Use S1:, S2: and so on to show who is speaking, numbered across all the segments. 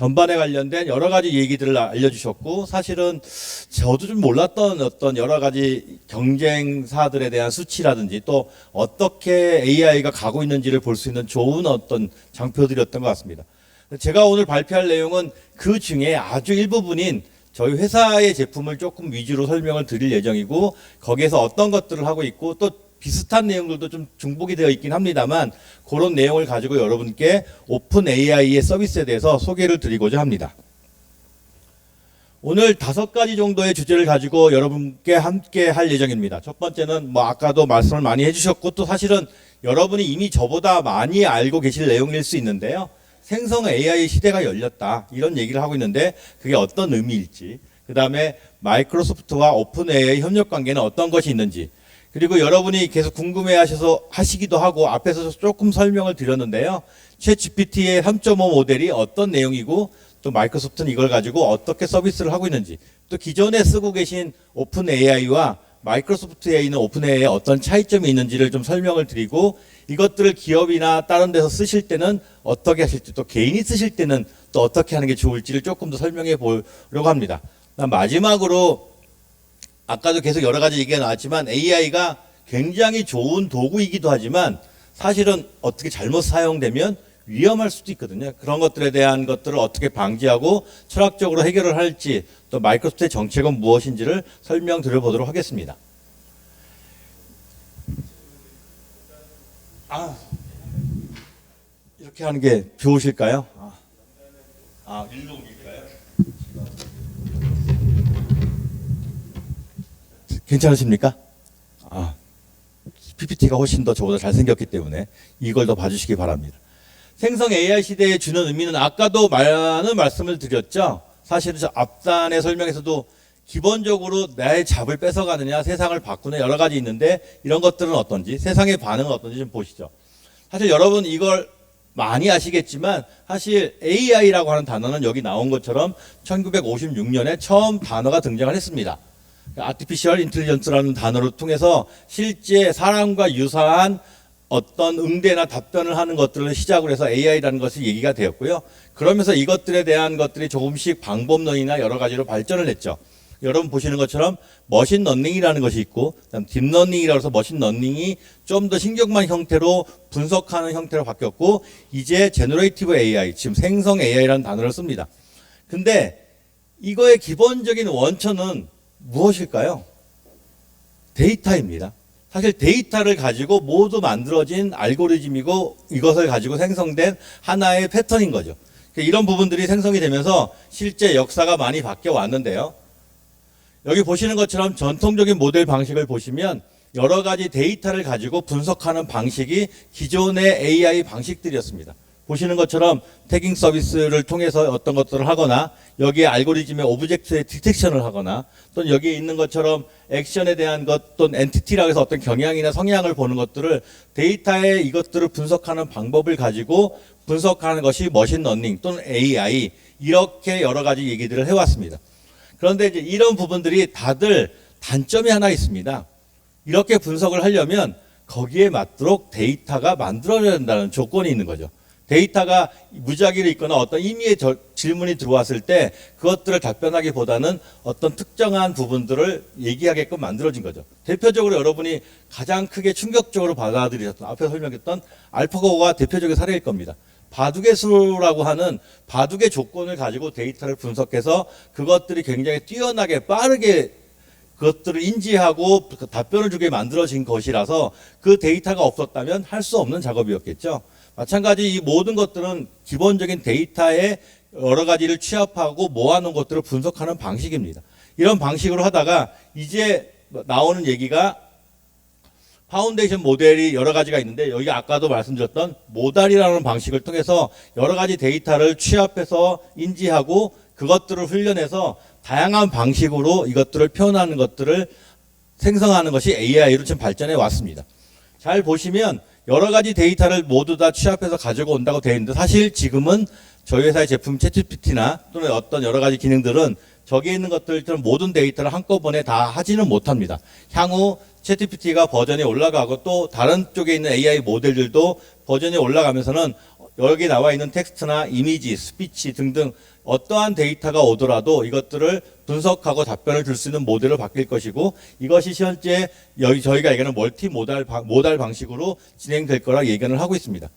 S1: 전반에 관련된 여러 가지 얘기들을 알려주셨고, 사실은 저도 좀 몰랐던 어떤 여러 가지 경쟁사들에 대한 수치라든지 또 어떻게 AI가 가고 있는지를 볼 수 있는 좋은 어떤 장표들이었던 것 같습니다. 제가 오늘 발표할 내용은 그 중에 아주 일부분인 저희 회사의 제품을 조금 위주로 설명을 드릴 예정이고, 거기에서 어떤 것들을 하고 있고 또 비슷한 내용들도 좀 중복이 되어 있긴 합니다만, 그런 내용을 가지고 여러분께 오픈 AI의 서비스에 대해서 소개를 드리고자 합니다. 오늘 5가지 정도의 주제를 가지고 여러분께 함께 할 예정입니다. 첫 번째는 아까도 말씀을 많이 해주셨고, 또 사실은 여러분이 이미 저보다 많이 알고 계실 내용일 수 있는데요. 생성 AI 시대가 열렸다, 이런 얘기를 하고 있는데 그게 어떤 의미일지, 그 다음에 마이크로소프트와 오픈 AI 협력 관계는 어떤 것이 있는지, 그리고 여러분이 계속 궁금해하셔서 하시기도 하고 앞에서 조금 설명을 드렸는데요. 챗GPT의 3.5 모델이 어떤 내용이고, 또 마이크로소프트는 이걸 가지고 어떻게 서비스를 하고 있는지, 또 기존에 쓰고 계신 오픈 AI와 마이크로소프트 AI는 오픈 AI에 어떤 차이점이 있는지를 좀 설명을 드리고, 이것들을 기업이나 다른 데서 쓰실 때는 어떻게 하실지, 또 개인이 쓰실 때는 또 어떻게 하는 게 좋을지를 조금 더 설명해 보려고 합니다. 마지막으로 아까도 계속 여러 가지 얘기가 나왔지만 AI가 굉장히 좋은 도구이기도 하지만 사실은 어떻게 잘못 사용되면 위험할 수도 있거든요. 그런 것들에 대한 것들을 어떻게 방지하고 철학적으로 해결을 할지, 또 마이크로소프트의 정책은 무엇인지를 설명드려보도록 하겠습니다. 이렇게 하는 게 좋으실까요? 일로 옮길까요? 괜찮으십니까? PPT가 훨씬 더 저보다 잘생겼기 때문에 이걸 더 봐주시기 바랍니다. 생성 AI 시대에 주는 의미는 아까도 많은 말씀을 드렸죠. 사실은 저 앞단의 설명에서도 기본적으로 나의 잡을 뺏어가느냐, 세상을 바꾸는 여러 가지 있는데, 이런 것들은 어떤지, 세상의 반응은 어떤지 좀 보시죠. 사실 여러분 이걸 많이 아시겠지만, 사실 AI라고 하는 단어는 여기 나온 것처럼 1956년에 처음 단어가 등장을 했습니다. 아티피셜 인텔리전스라는 단어를 통해서 실제 사람과 유사한 어떤 응대나 답변을 하는 것들을 시작으로 해서 AI라는 것이 얘기가 되었고요. 그러면서 이것들에 대한 것들이 조금씩 방법론이나 여러 가지로 발전을 했죠. 여러분 보시는 것처럼 머신러닝이라는 것이 있고, 그다음 딥러닝이라고 해서 머신러닝이 좀 더 신경만 형태로 분석하는 형태로 바뀌었고, 이제 제너레이티브 AI, 지금 생성 AI라는 단어를 씁니다. 근데 이거의 기본적인 원천은 무엇일까요? 데이터입니다. 사실 데이터를 가지고 모두 만들어진 알고리즘이고, 이것을 가지고 생성된 하나의 패턴인 거죠. 이런 부분들이 생성이 되면서 실제 역사가 많이 바뀌어 왔는데요. 여기 보시는 것처럼 전통적인 모델 방식을 보시면 여러 가지 데이터를 가지고 분석하는 방식이 기존의 AI 방식들이었습니다. 보시는 것처럼 태깅 서비스를 통해서 어떤 것들을 하거나, 여기에 알고리즘의 오브젝트의 디텍션을 하거나, 또는 여기에 있는 것처럼 액션에 대한 것, 또는 엔티티라고 해서 어떤 경향이나 성향을 보는 것들을, 데이터에 이것들을 분석하는 방법을 가지고 분석하는 것이 머신러닝 또는 AI, 이렇게 여러 가지 얘기들을 해왔습니다. 그런데 이제 이런 부분들이 다들 단점이 하나 있습니다. 이렇게 분석을 하려면 거기에 맞도록 데이터가 만들어져야 된다는 조건이 있는 거죠. 데이터가 무작위로 있거나 어떤 임의의 질문이 들어왔을 때 그것들을 답변하기보다는 어떤 특정한 부분들을 얘기하게끔 만들어진 거죠. 대표적으로 여러분이 가장 크게 충격적으로 받아들이셨던, 앞에 설명했던 알파고가 대표적인 사례일 겁니다. 바둑의 수라고 하는 바둑의 조건을 가지고 데이터를 분석해서 그것들이 굉장히 뛰어나게 빠르게 그것들을 인지하고 답변을 주게 만들어진 것이라서, 그 데이터가 없었다면 할 수 없는 작업이었겠죠. 마찬가지 이 모든 것들은 기본적인 데이터의 여러 가지를 취합하고 모아놓은 것들을 분석하는 방식입니다. 이런 방식으로 하다가 이제 나오는 얘기가 파운데이션 모델이 여러 가지가 있는데, 여기 아까도 말씀드렸던 모달이라는 방식을 통해서 여러 가지 데이터를 취합해서 인지하고 그것들을 훈련해서 다양한 방식으로 이것들을 표현하는 것들을 생성하는 것이 AI로 지금 발전해 왔습니다. 잘 보시면 여러 가지 데이터를 모두 다 취합해서 가지고 온다고 되어 있는데, 사실 지금은 저희 회사의 제품 챗GPT나 또는 어떤 여러 가지 기능들은 저기에 있는 것들처럼 모든 데이터를 한꺼번에 다 하지는 못합니다. 향후 챗GPT가 버전이 올라가고 또 다른 쪽에 있는 AI 모델들도 버전이 올라가면서는 여기 나와 있는 텍스트나 이미지, 스피치 등등 어떠한 데이터가 오더라도 이것들을 분석하고 답변을 줄 수 있는 모델로 바뀔 것이고, 이것이 실제 저희가 얘기하는 모달 방식으로 진행될 거라 예견을 하고 있습니다.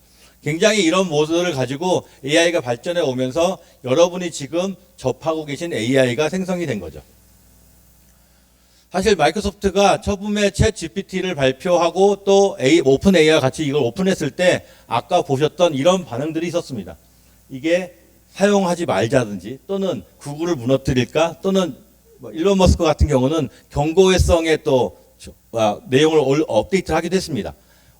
S1: 굉장히 이런 모델을 가지고 AI가 발전해 오면서 여러분이 지금 접하고 계신 AI가 생성이 된 거죠. 사실 마이크로소프트가 처음에 챗 GPT를 발표하고 또 오픈 AI와 같이 이걸 오픈했을 때 아까 보셨던 이런 반응들이 있었습니다. 이게 사용하지 말자든지, 또는 구글을 무너뜨릴까, 또는 일론 머스크 같은 경우는 경고성에 또 내용을 업데이트를 하기도 했습니다.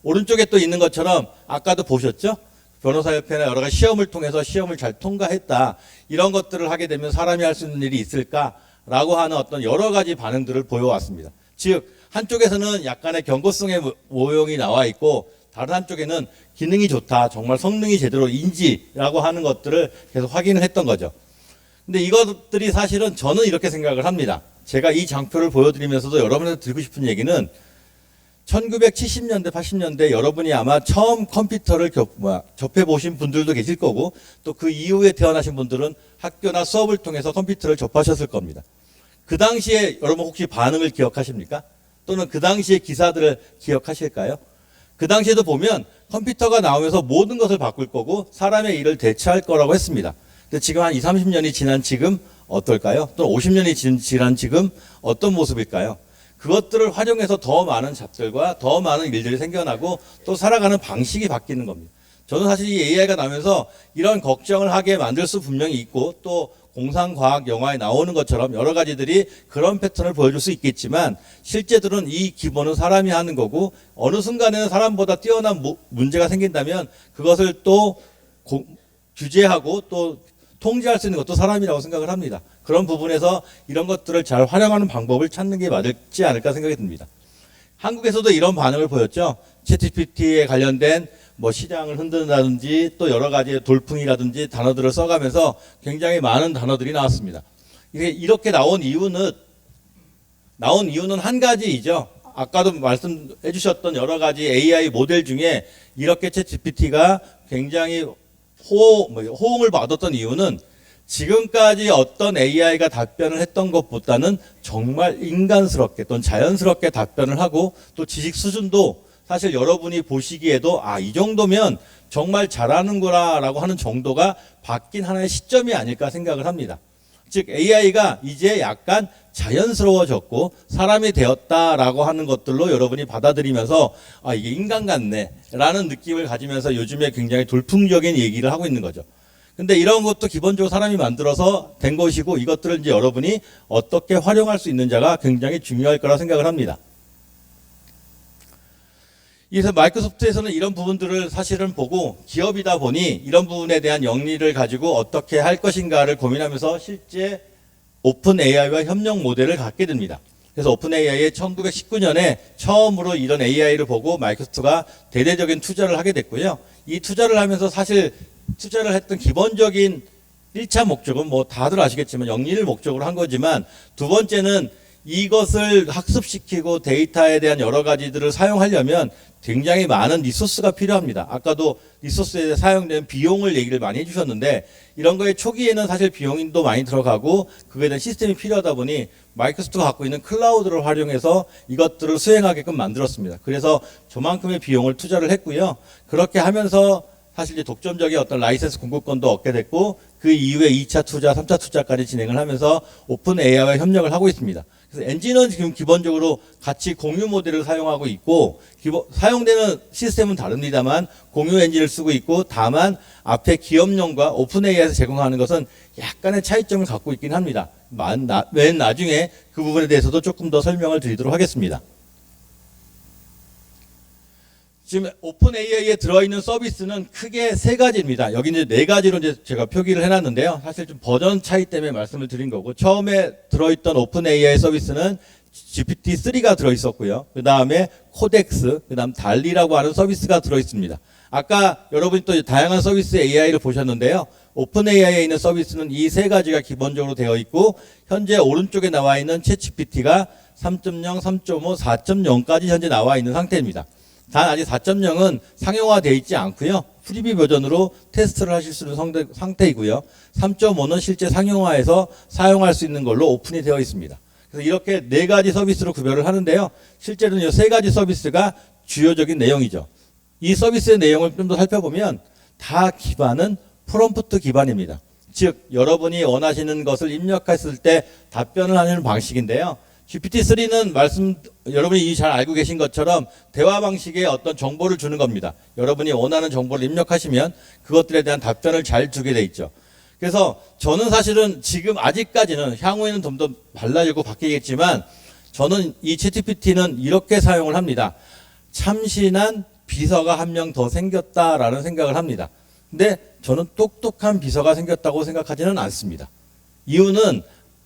S1: 오른쪽에 또 있는 것처럼 아까도 보셨죠? 변호사협회나 여러 가지 시험을 통해서 시험을 잘 통과했다. 이런 것들을 하게 되면 사람이 할 수 있는 일이 있을까라고 하는 어떤 여러 가지 반응들을 보여왔습니다. 즉 한쪽에서는 약간의 경고성의 모형이 나와 있고, 다른 한쪽에는 기능이 좋다, 정말 성능이 제대로 인지라고 하는 것들을 계속 확인을 했던 거죠. 근데 이것들이 사실은 저는 이렇게 생각을 합니다. 제가 이 장표를 보여드리면서도 여러분한테 드리고 싶은 얘기는 1970년대, 80년대 여러분이 아마 처음 컴퓨터를 접해보신 분들도 계실 거고, 또 그 이후에 태어나신 분들은 학교나 수업을 통해서 컴퓨터를 접하셨을 겁니다. 그 당시에 여러분 혹시 반응을 기억하십니까? 또는 그 당시의 기사들을 기억하실까요? 그 당시에도 보면 컴퓨터가 나오면서 모든 것을 바꿀 거고 사람의 일을 대체할 거라고 했습니다. 근데 지금 한 20, 30년이 지난 지금 어떨까요? 또 50년이 지난 지금 어떤 모습일까요? 그것들을 활용해서 더 많은 잡들과 더 많은 일들이 생겨나고 또 살아가는 방식이 바뀌는 겁니다. 저는 사실 이 AI가 나오면서 이런 걱정을 하게 만들 수 분명히 있고, 또 공상과학 영화에 나오는 것처럼 여러 가지들이 그런 패턴을 보여줄 수 있겠지만, 실제들은 이 기본은 사람이 하는 거고, 어느 순간에는 사람보다 뛰어난 문제가 생긴다면 그것을 또 규제하고 또 통제할 수 있는 것도 사람이라고 생각을 합니다. 그런 부분에서 이런 것들을 잘 활용하는 방법을 찾는 게 맞지 않을까 생각이 듭니다. 한국에서도 이런 반응을 보였죠. 챗GPT에 관련된 시장을 흔든다든지 또 여러 가지 돌풍이라든지 단어들을 써가면서 굉장히 많은 단어들이 나왔습니다. 이렇게 나온 이유는 한 가지이죠. 아까도 말씀해 주셨던 여러 가지 AI 모델 중에 이렇게 챗GPT가 굉장히 호응을 받았던 이유는, 지금까지 어떤 AI가 답변을 했던 것보다는 정말 인간스럽게 또는 자연스럽게 답변을 하고, 또 지식 수준도 사실 여러분이 보시기에도 이 정도면 정말 잘하는구나 라고 하는 정도가 바뀐 하나의 시점이 아닐까 생각을 합니다. 즉 AI가 이제 약간 자연스러워졌고 사람이 되었다라고 하는 것들로 여러분이 받아들이면서 이게 인간 같네 라는 느낌을 가지면서 요즘에 굉장히 돌풍적인 얘기를 하고 있는 거죠. 근데 이런 것도 기본적으로 사람이 만들어서 된 것이고, 이것들을 이제 여러분이 어떻게 활용할 수 있는지가 굉장히 중요할 거라 생각을 합니다. 그래서 마이크로소프트에서는 이런 부분들을 사실은 보고, 기업이다 보니 이런 부분에 대한 영리를 가지고 어떻게 할 것인가를 고민하면서 실제 오픈 AI와 협력 모델을 갖게 됩니다. 그래서 오픈 AI에 1919년에 처음으로 이런 AI를 보고 마이크로소프트가 대대적인 투자를 하게 됐고요. 이 투자를 하면서 사실 투자를 했던 기본적인 1차 목적은 다들 아시겠지만 영리를 목적으로 한 거지만, 두 번째는 이것을 학습시키고 데이터에 대한 여러 가지들을 사용하려면 굉장히 많은 리소스가 필요합니다. 아까도 리소스에 사용된 비용을 얘기를 많이 해주셨는데, 이런 거에 초기에는 사실 비용도 많이 들어가고 그거에 대한 시스템이 필요하다 보니 마이크로소프트가 갖고 있는 클라우드를 활용해서 이것들을 수행하게끔 만들었습니다. 그래서 저만큼의 비용을 투자를 했고요. 그렇게 하면서 사실 이제 독점적인 어떤 라이센스 공급권도 얻게 됐고, 그 이후에 2차 투자, 3차 투자까지 진행을 하면서 오픈 AI와 협력을 하고 있습니다. 그래서 엔진은 지금 기본적으로 같이 공유 모델을 사용하고 있고, 사용되는 시스템은 다릅니다만 공유 엔진을 쓰고 있고, 다만 앞에 기업용과 오픈 AI에서 제공하는 것은 약간의 차이점을 갖고 있긴 합니다. 맨 나중에 그 부분에 대해서도 조금 더 설명을 드리도록 하겠습니다. 지금 오픈 AI에 들어있는 서비스는 크게 세 가지입니다. 여기 이제 네 가지로 이제 제가 표기를 해놨는데요. 사실 좀 버전 차이 때문에 말씀을 드린 거고, 처음에 들어있던 오픈 AI 서비스는 GPT-3가 들어있었고요. 그 다음에 코덱스, 그 다음 달리라고 하는 서비스가 들어있습니다. 아까 여러분이 또 다양한 서비스 AI를 보셨는데요. 오픈 AI에 있는 서비스는 이 세 가지가 기본적으로 되어 있고, 현재 오른쪽에 나와 있는 챗GPT가 3.0, 3.5, 4.0까지 현재 나와 있는 상태입니다. 단 아직 4.0은 상용화되어 있지 않고요. 프리뷰 버전으로 테스트를 하실 수 있는 상태이고요. 3.5는 실제 상용화해서 사용할 수 있는 걸로 오픈이 되어 있습니다. 그래서 이렇게 4가지 서비스로 구별을 하는데요. 실제로는 이 3가지 서비스가 주요적인 내용이죠. 이 서비스의 내용을 좀 더 살펴보면 다 기반은 프롬프트 기반입니다. 즉 여러분이 원하시는 것을 입력했을 때 답변을 하는 방식인데요. GPT-3는 여러분이 이미 잘 알고 계신 것처럼 대화 방식의 어떤 정보를 주는 겁니다. 여러분이 원하는 정보를 입력하시면 그것들에 대한 답변을 잘 주게 돼 있죠. 그래서 저는 사실은 지금 아직까지는 향후에는 좀 더 달라지고 바뀌겠지만 저는 이 챗GPT는 이렇게 사용을 합니다. 참신한 비서가 한 명 더 생겼다라는 생각을 합니다. 근데 저는 똑똑한 비서가 생겼다고 생각하지는 않습니다. 이유는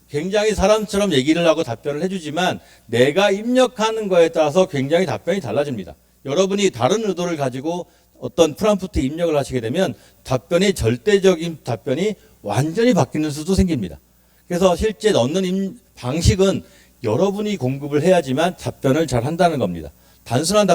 S1: 굉장히 사람처럼 얘기를 하고 답변을 해주지만 내가 입력하는 거에 따라서 굉장히 답변이 달라집니다. 여러분이 다른 의도를 가지고 어떤 프롬프트 입력을 하시게 되면 답변이 절대적인 답변이 완전히 바뀌는 수도 생깁니다. 그래서 실제 넣는 방식은 여러분이 공급을 해야지만 답변을 잘 한다는 겁니다. 단순한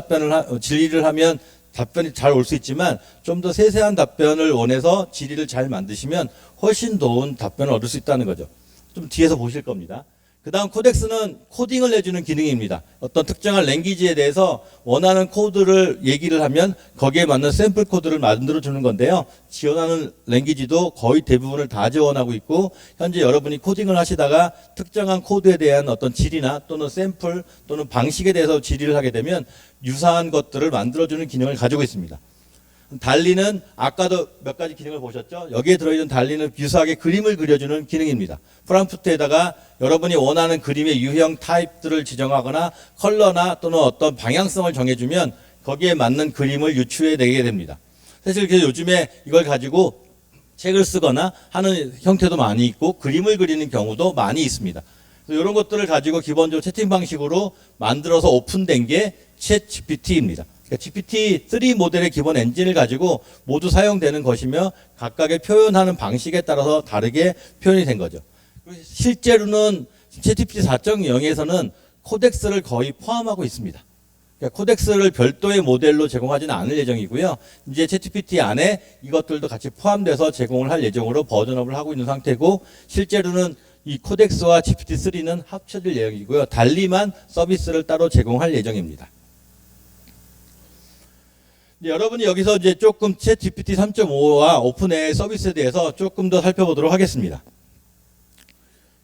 S1: 질의를 하면 답변이 잘 올 수 있지만 좀 더 세세한 답변을 원해서 질의를 잘 만드시면 훨씬 좋은 답변을 얻을 수 있다는 거죠. 좀 뒤에서 보실 겁니다. 그 다음 코덱스는 코딩을 내주는 기능입니다. 어떤 특정한 랭귀지에 대해서 원하는 코드를 얘기를 하면 거기에 맞는 샘플 코드를 만들어 주는 건데요. 지원하는 랭귀지도 거의 대부분을 다 지원하고 있고 현재 여러분이 코딩을 하시다가 특정한 코드에 대한 어떤 질이나 또는 샘플 또는 방식에 대해서 질의를 하게 되면 유사한 것들을 만들어주는 기능을 가지고 있습니다. 달리는 아까도 몇 가지 기능을 보셨죠? 여기에 들어있는 달리는 유사하게 그림을 그려주는 기능입니다. 프롬프트에다가 여러분이 원하는 그림의 유형 타입들을 지정하거나 컬러나 또는 어떤 방향성을 정해주면 거기에 맞는 그림을 유추해내게 됩니다. 사실 요즘에 이걸 가지고 책을 쓰거나 하는 형태도 많이 있고 그림을 그리는 경우도 많이 있습니다. 그래서 이런 것들을 가지고 기본적으로 채팅 방식으로 만들어서 오픈된 게 챗 GPT입니다. GPT-3 모델의 기본 엔진을 가지고 모두 사용되는 것이며 각각의 표현하는 방식에 따라서 다르게 표현이 된 거죠. 실제로는 챗GPT 4.0에서는 코덱스를 거의 포함하고 있습니다. 그러니까 코덱스를 별도의 모델로 제공하지는 않을 예정이고요. 이제 챗GPT 안에 이것들도 같이 포함돼서 제공을 할 예정으로 버전업을 하고 있는 상태고 실제로는 이 코덱스와 GPT-3는 합쳐질 예정이고요. 달리만 서비스를 따로 제공할 예정입니다. 여러분이 여기서 이제 조금 챗 GPT 3.5와 오픈AI 서비스에 대해서 조금 더 살펴보도록 하겠습니다.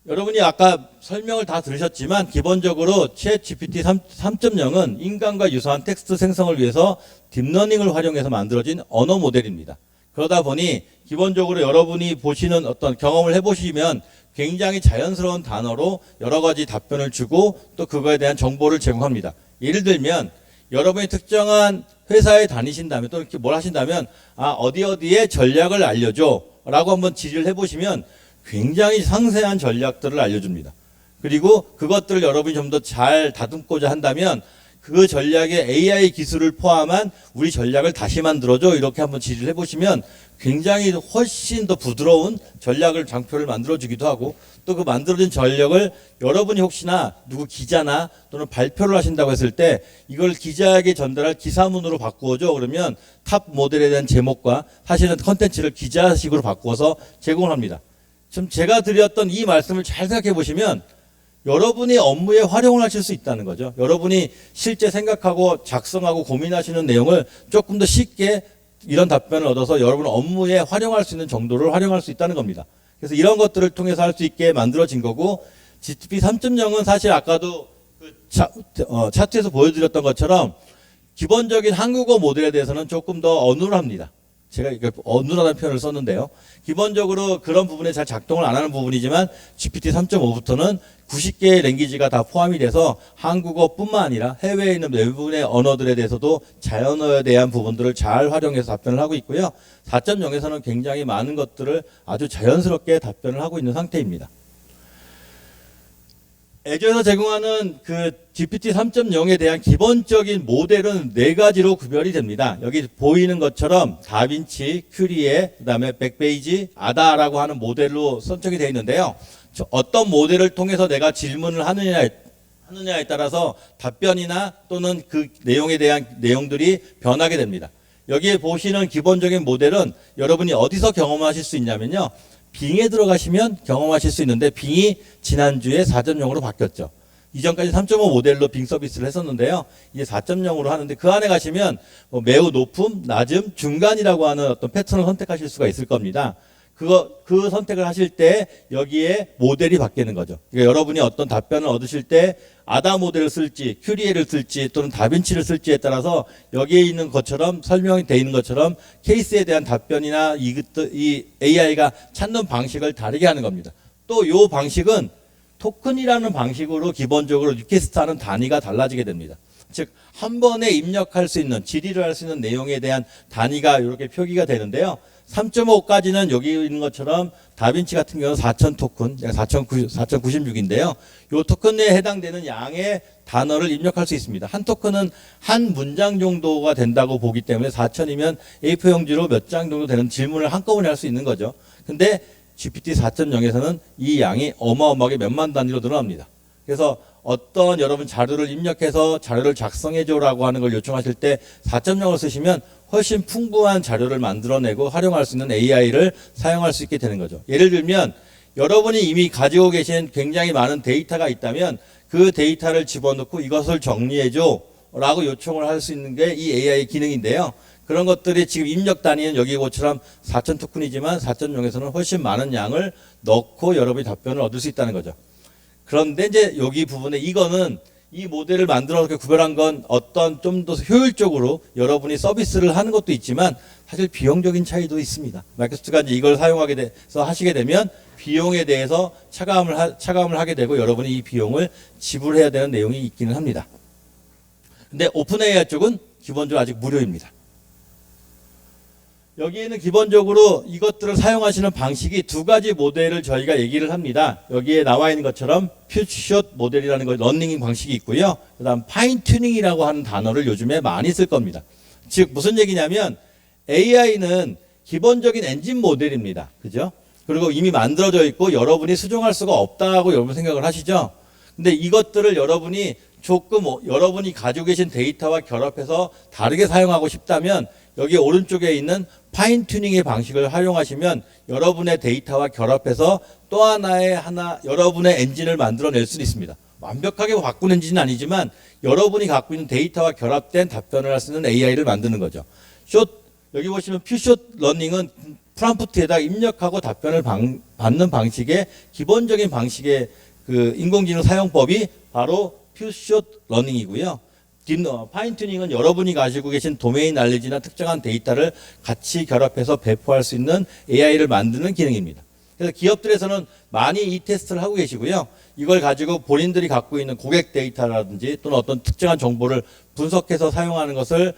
S1: 여러분이 아까 설명을 다 들으셨지만 기본적으로 챗 GPT 3.0은 인간과 유사한 텍스트 생성을 위해서 딥러닝을 활용해서 만들어진 언어 모델입니다. 그러다 보니 기본적으로 여러분이 보시는 어떤 경험을 해보시면 굉장히 자연스러운 단어로 여러 가지 답변을 주고 또 그거에 대한 정보를 제공합니다. 예를 들면 여러분이 특정한 회사에 다니신다면 또는 뭘 하신다면 어디에 전략을 알려줘 라고 한번 질의를 해보시면 굉장히 상세한 전략들을 알려줍니다. 그리고 그것들을 여러분이 좀 더 잘 다듬고자 한다면 그 전략에 AI 기술을 포함한 우리 전략을 다시 만들어줘 이렇게 한번 질의를 해보시면 굉장히 훨씬 더 부드러운 장표를 만들어주기도 하고 또 그 만들어진 전략을 여러분이 혹시나 누구 기자나 또는 발표를 하신다고 했을 때 이걸 기자에게 전달할 기사문으로 바꾸어줘 그러면 탑 모델에 대한 제목과 사실은 컨텐츠를 기자식으로 바꾸어서 제공을 합니다. 지금 제가 드렸던 이 말씀을 잘 생각해 보시면 여러분이 업무에 활용을 하실 수 있다는 거죠. 여러분이 실제 생각하고 작성하고 고민하시는 내용을 조금 더 쉽게 이런 답변을 얻어서 여러분 업무에 활용할 수 있는 정도를 활용할 수 있다는 겁니다. 그래서 이런 것들을 통해서 할 수 있게 만들어진 거고 GPT 3.0은 사실 아까도 그 차트에서 보여드렸던 것처럼 기본적인 한국어 모델에 대해서는 조금 더 어눌합니다. 제가 어눌하다는 표현을 썼는데요. 기본적으로 그런 부분에 잘 작동을 안 하는 부분이지만 GPT 3.5부터는 90개의 랭귀지가 다 포함이 돼서 한국어뿐만 아니라 해외에 있는 외부의 언어들에 대해서도 자연어에 대한 부분들을 잘 활용해서 답변을 하고 있고요. 4.0에서는 굉장히 많은 것들을 아주 자연스럽게 답변을 하고 있는 상태입니다. 애저에서 제공하는 그 GPT 3.0에 대한 기본적인 모델은 4가지로 구별이 됩니다. 여기 보이는 것처럼 다빈치, 큐리에, 그 다음에 백베이지, 아다라고 하는 모델로 선정이 되어 있는데요. 어떤 모델을 통해서 내가 질문을 하느냐에 하느냐에 따라서 답변이나 또는 그 내용에 대한 내용들이 변하게 됩니다. 여기에 보시는 기본적인 모델은 여러분이 어디서 경험하실 수 있냐면요. 빙에 들어가시면 경험하실 수 있는데 빙이 지난주에 4.0으로 바뀌었죠. 이전까지 3.5 모델로 빙 서비스를 했었는데요. 이제 4.0으로 하는데 그 안에 가시면 매우 높음, 낮음, 중간이라고 하는 어떤 패턴을 선택하실 수가 있을 겁니다. 그 선택을 하실 때 여기에 모델이 바뀌는 거죠. 그러니까 여러분이 어떤 답변을 얻으실 때 아다 모델을 쓸지, 큐리에를 쓸지 또는 다빈치를 쓸지에 따라서 여기에 있는 것처럼 설명이 되어 있는 것처럼 케이스에 대한 답변이나 이 AI가 찾는 방식을 다르게 하는 겁니다. 또 이 방식은 토큰이라는 방식으로 기본적으로 리퀘스트하는 단위가 달라지게 됩니다. 즉, 한 번에 입력할 수 있는, 질의를 할 수 있는 내용에 대한 단위가 이렇게 표기가 되는데요. 3.5까지는 여기 있는 것처럼 다빈치 같은 경우는 4,000 토큰, 4,096인데요. 이 토큰에 해당되는 양의 단어를 입력할 수 있습니다. 한 토큰은 한 문장 정도가 된다고 보기 때문에 4,000이면 A4 용지로 몇 장 정도 되는 질문을 한꺼번에 할 수 있는 거죠. 근데 GPT 4.0에서는 이 양이 어마어마하게 몇만 단위로 늘어납니다. 그래서 어떤 여러분 자료를 입력해서 자료를 작성해줘라고 하는 걸 요청하실 때 4.0을 쓰시면 훨씬 풍부한 자료를 만들어내고 활용할 수 있는 AI를 사용할 수 있게 되는 거죠. 예를 들면 여러분이 이미 가지고 계신 굉장히 많은 데이터가 있다면 그 데이터를 집어넣고 이것을 정리해줘 라고 요청을 할 수 있는 게 이 AI 기능인데요. 그런 것들이 지금 입력 단위는 여기 것처럼 4,000 토큰이지만 4.0에서는 훨씬 많은 양을 넣고 여러분이 답변을 얻을 수 있다는 거죠. 그런데 이제 여기 부분에 이거는 이 모델을 만들어 놓고 구별한 건 어떤 좀 더 효율적으로 여러분이 서비스를 하는 것도 있지만 사실 비용적인 차이도 있습니다. 마이크로소프트가 이제 이걸 사용하게 돼서 하시게 되면 비용에 대해서 차감을 하게 되고 여러분이 이 비용을 지불해야 되는 내용이 있기는 합니다. 근데 오픈 AI 쪽은 기본적으로 아직 무료입니다. 여기에는 기본적으로 이것들을 사용하시는 방식이 두 가지 모델을 저희가 얘기를 합니다. 여기에 나와 있는 것처럼 퓨처 모델이라는 거 러닝 방식이 있고요. 그 다음 파인 튜닝이라고 하는 단어를 요즘에 많이 쓸 겁니다. 즉 무슨 얘기냐면 AI는 기본적인 엔진 모델입니다. 그죠? 그리고 이미 만들어져 있고 여러분이 수정할 수가 없다고 여러분 생각을 하시죠? 근데 이것들을 여러분이 조금 여러분이 가지고 계신 데이터와 결합해서 다르게 사용하고 싶다면 여기 오른쪽에 있는 파인 튜닝의 방식을 활용하시면 여러분의 데이터와 결합해서 또 하나의 여러분의 엔진을 만들어낼 수 있습니다. 완벽하게 바꾸는 엔진은 아니지만 여러분이 갖고 있는 데이터와 결합된 답변을 할 수 있는 AI를 만드는 거죠. 여기 보시면 퓨처 러닝은 프롬프트에다 입력하고 답변을 받는 방식의 기본적인 방식의 그 인공지능 사용법이 바로 퓨처 러닝이고요. 파인 튜닝은 여러분이 가지고 계신 도메인 날리지나 특정한 데이터를 같이 결합해서 배포할 수 있는 AI를 만드는 기능입니다. 그래서 기업들에서는 많이 이 테스트를 하고 계시고요. 이걸 가지고 본인들이 갖고 있는 고객 데이터라든지 또는 어떤 특정한 정보를 분석해서 사용하는 것을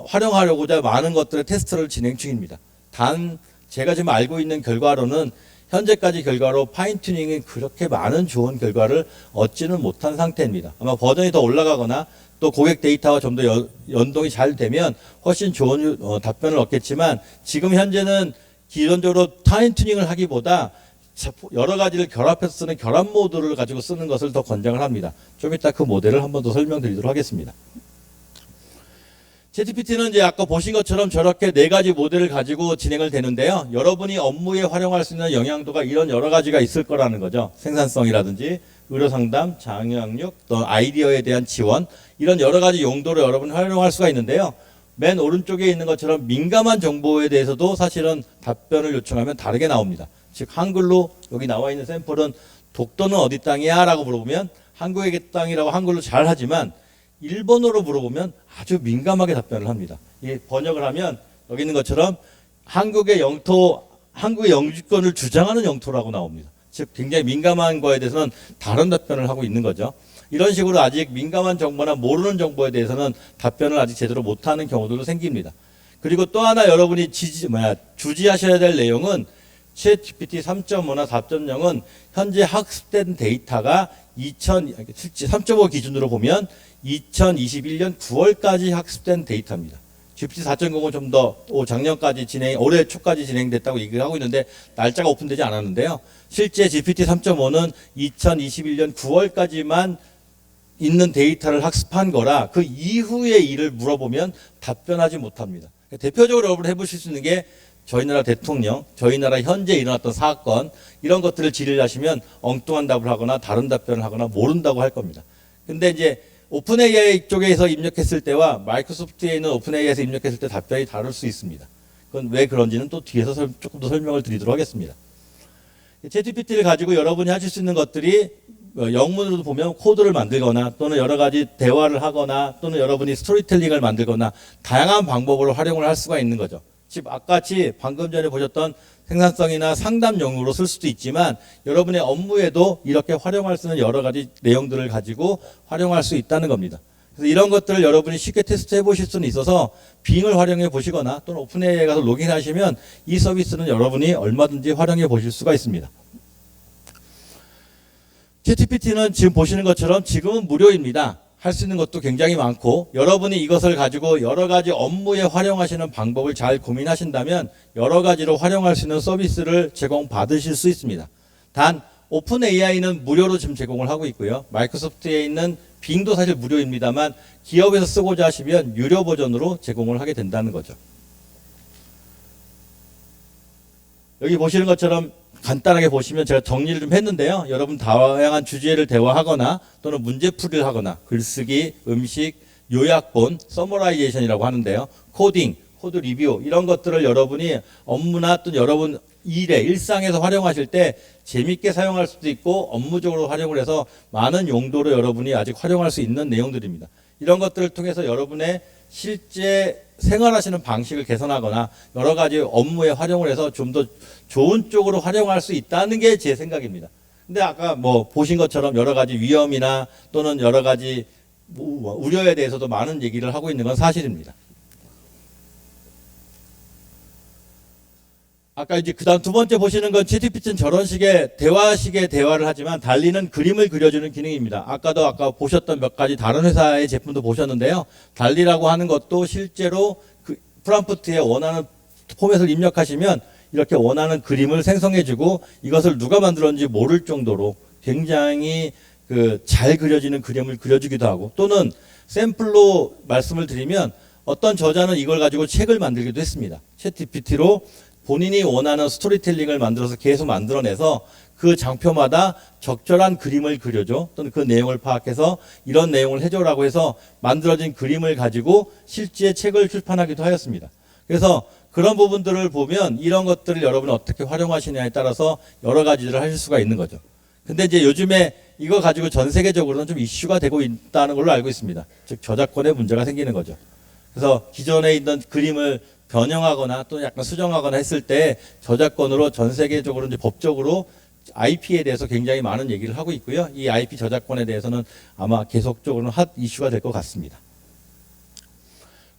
S1: 활용하려고자 많은 것들의 테스트를 진행 중입니다. 단 제가 지금 알고 있는 결과로는 현재까지 결과로 파인 튜닝이 그렇게 많은 좋은 결과를 얻지는 못한 상태입니다. 아마 버전이 더 올라가거나 또 고객 데이터와 좀 더 연동이 잘 되면 훨씬 좋은 답변을 얻겠지만 지금 현재는 기본적으로 파인 튜닝을 하기보다 여러 가지를 결합해서 쓰는 결합 모드를 가지고 쓰는 것을 더 권장을 합니다. 좀 이따 그 모델을 한 번 더 설명드리도록 하겠습니다. 챗GPT는 이제 아까 보신 것처럼 저렇게 네 가지 모델을 가지고 진행을 되는데요. 여러분이 업무에 활용할 수 있는 영향도가 이런 여러 가지가 있을 거라는 거죠. 생산성이라든지 의료상담, 장애학력, 또 아이디어에 대한 지원 이런 여러 가지 용도로 여러분이 활용할 수가 있는데요. 맨 오른쪽에 있는 것처럼 민감한 정보에 대해서도 사실은 답변을 요청하면 다르게 나옵니다. 즉 한글로 여기 나와 있는 샘플은 독도는 어디 땅이야? 라고 물어보면 한국의 땅이라고 한글로 잘 하지만 일본어로 물어보면 아주 민감하게 답변을 합니다. 이 번역을 하면 여기 있는 것처럼 한국의 영주권을 주장하는 영토라고 나옵니다. 즉 굉장히 민감한 거에 대해서는 다른 답변을 하고 있는 거죠. 이런 식으로 아직 민감한 정보나 모르는 정보에 대해서는 답변을 아직 제대로 못하는 경우들도 생깁니다. 그리고 또 하나 여러분이 주지하셔야 될 내용은 챗GPT 3.5나 4.0은 현재 학습된 데이터가 3.5 기준으로 보면 2021년 9월까지 학습된 데이터입니다. GPT 4.0은 좀 더 작년까지 올해 초까지 진행됐다고 얘기를 하고 있는데 날짜가 오픈되지 않았는데요. 실제 GPT 3.5는 2021년 9월까지만 있는 데이터를 학습한 거라 그 이후의 일을 물어보면 답변하지 못합니다. 대표적으로 여러분 해보실 수 있는 게 저희 나라 대통령, 저희 나라 현재 일어났던 사건 이런 것들을 질의를 하시면 엉뚱한 답을 하거나 다른 답변을 하거나 모른다고 할 겁니다. 근데 이제 오픈 AI 쪽에서 입력했을 때와 마이크로소프트에 있는 오픈 AI에서 입력했을 때 답변이 다를 수 있습니다. 그건 왜 그런지는 또 뒤에서 조금 더 설명을 드리도록 하겠습니다. 챗GPT를 가지고 여러분이 하실 수 있는 것들이 영문으로도 보면 코드를 만들거나 또는 여러 가지 대화를 하거나 또는 여러분이 스토리텔링을 만들거나 다양한 방법으로 활용을 할 수가 있는 거죠. 즉 아까같이 방금 전에 보셨던 생산성이나 상담용으로 쓸 수도 있지만 여러분의 업무에도 이렇게 활용할 수 있는 여러 가지 내용들을 가지고 활용할 수 있다는 겁니다. 그래서 이런 것들을 여러분이 쉽게 테스트해 보실 수는 있어서 빙을 활용해 보시거나 또는 오픈AI에 가서 로그인하시면 이 서비스는 여러분이 얼마든지 활용해 보실 수가 있습니다. 챗GPT는 지금 보시는 것처럼 지금은 무료입니다. 할 수 있는 것도 굉장히 많고 여러분이 이것을 가지고 여러 가지 업무에 활용하시는 방법을 잘 고민하신다면 여러 가지로 활용할 수 있는 서비스를 제공받으실 수 있습니다. 단 오픈 AI는 무료로 지금 제공을 하고 있고요. 마이크로소프트에 있는 빙도 사실 무료입니다만 기업에서 쓰고자 하시면 유료 버전으로 제공을 하게 된다는 거죠. 여기 보시는 것처럼 간단하게 보시면 제가 정리를 좀 했는데요. 여러분 다양한 주제를 대화하거나 또는 문제풀이를 하거나 글쓰기, 음식, 요약본, 서머라이제이션이라고 하는데요. 코딩, 코드 리뷰 이런 것들을 여러분이 업무나 또는 여러분 일상에서 활용하실 때 재밌게 사용할 수도 있고 업무적으로 활용을 해서 많은 용도로 여러분이 아직 활용할 수 있는 내용들입니다. 이런 것들을 통해서 여러분의 실제 생활하시는 방식을 개선하거나 여러 가지 업무에 활용을 해서 좀 더 좋은 쪽으로 활용할 수 있다는 게 제 생각입니다. 근데 아까 뭐 보신 것처럼 여러 가지 위험이나 또는 여러 가지 우려에 대해서도 많은 얘기를 하고 있는 건 사실입니다. 아까 이제 그다음 두 번째 보시는 건 챗GPT는 저런 식의 대화식의 대화를 하지만 달리는 그림을 그려주는 기능입니다. 아까 보셨던 몇 가지 다른 회사의 제품도 보셨는데요. 달리라고 하는 것도 실제로 그 프롬프트에 원하는 포맷을 입력하시면 이렇게 원하는 그림을 생성해주고 이것을 누가 만들었는지 모를 정도로 굉장히 잘 그려지는 그림을 그려주기도 하고 또는 샘플로 말씀을 드리면 어떤 저자는 이걸 가지고 책을 만들기도 했습니다. 챗GPT로 본인이 원하는 스토리텔링을 만들어서 계속 만들어내서 그 장표마다 적절한 그림을 그려줘 또는 그 내용을 파악해서 이런 내용을 해줘라고 해서 만들어진 그림을 가지고 실제 책을 출판하기도 하였습니다. 그래서 그런 부분들을 보면 이런 것들을 여러분이 어떻게 활용하시냐에 따라서 여러 가지를 하실 수가 있는 거죠. 근데 이제 요즘에 이거 가지고 전 세계적으로는 좀 이슈가 되고 있다는 걸로 알고 있습니다. 즉 저작권에 문제가 생기는 거죠. 그래서 기존에 있던 그림을 변형하거나 또는 약간 수정하거나 했을 때 저작권으로 전 세계적으로 이제 법적으로 IP에 대해서 굉장히 많은 얘기를 하고 있고요. 이 IP 저작권에 대해서는 아마 계속적으로 핫 이슈가 될 것 같습니다.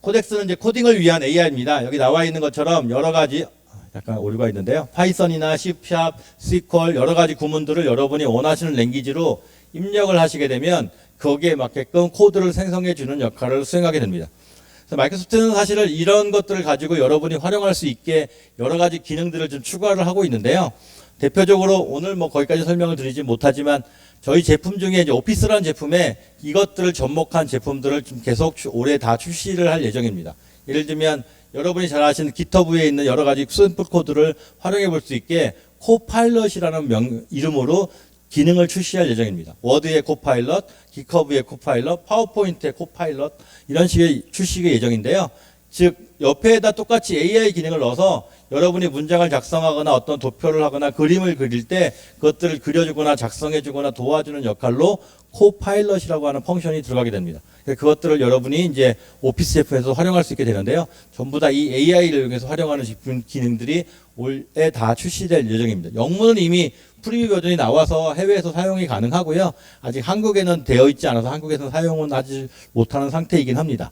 S1: 코덱스는 이제 코딩을 위한 AI입니다. 여기 나와 있는 것처럼 여러 가지 약간 오류가 있는데요. 파이썬이나 C#, SQL 여러 가지 구문들을 여러분이 원하시는 랭귀지로 입력을 하시게 되면 거기에 맞게끔 코드를 생성해 주는 역할을 수행하게 됩니다. 그래서 마이크로소프트는 사실은 이런 것들을 가지고 여러분이 활용할 수 있게 여러 가지 기능들을 좀 추가를 하고 있는데요. 대표적으로 오늘 뭐 거기까지 설명을 드리지 못하지만 저희 제품 중에 이제 오피스라는 제품에 이것들을 접목한 제품들을 좀 계속 올해 다 출시를 할 예정입니다. 예를 들면 여러분이 잘 아시는 GitHub에 있는 여러 가지 샘플 코드를 활용해 볼 수 있게 코파일럿이라는 이름으로 기능을 출시할 예정입니다. 워드의 코파일럿, GitHub의 코파일럿, 파워포인트의 코파일럿 이런 식의 출시가 예정인데요. 즉 옆에다 똑같이 AI 기능을 넣어서 여러분이 문장을 작성하거나 어떤 도표를 하거나 그림을 그릴 때 그것들을 그려주거나 작성해주거나 도와주는 역할로 코파일럿이라고 하는 펑션이 들어가게 됩니다. 그것들을 여러분이 이제 오피스 제품에서 활용할 수 있게 되는데요. 전부 다 이 AI를 이용해서 활용하는 제품 기능들이 올해 다 출시될 예정입니다. 영문은 이미 프리뷰 버전이 나와서 해외에서 사용이 가능하고요. 아직 한국에는 되어 있지 않아서 한국에서는 사용은 하지 못하는 상태이긴 합니다.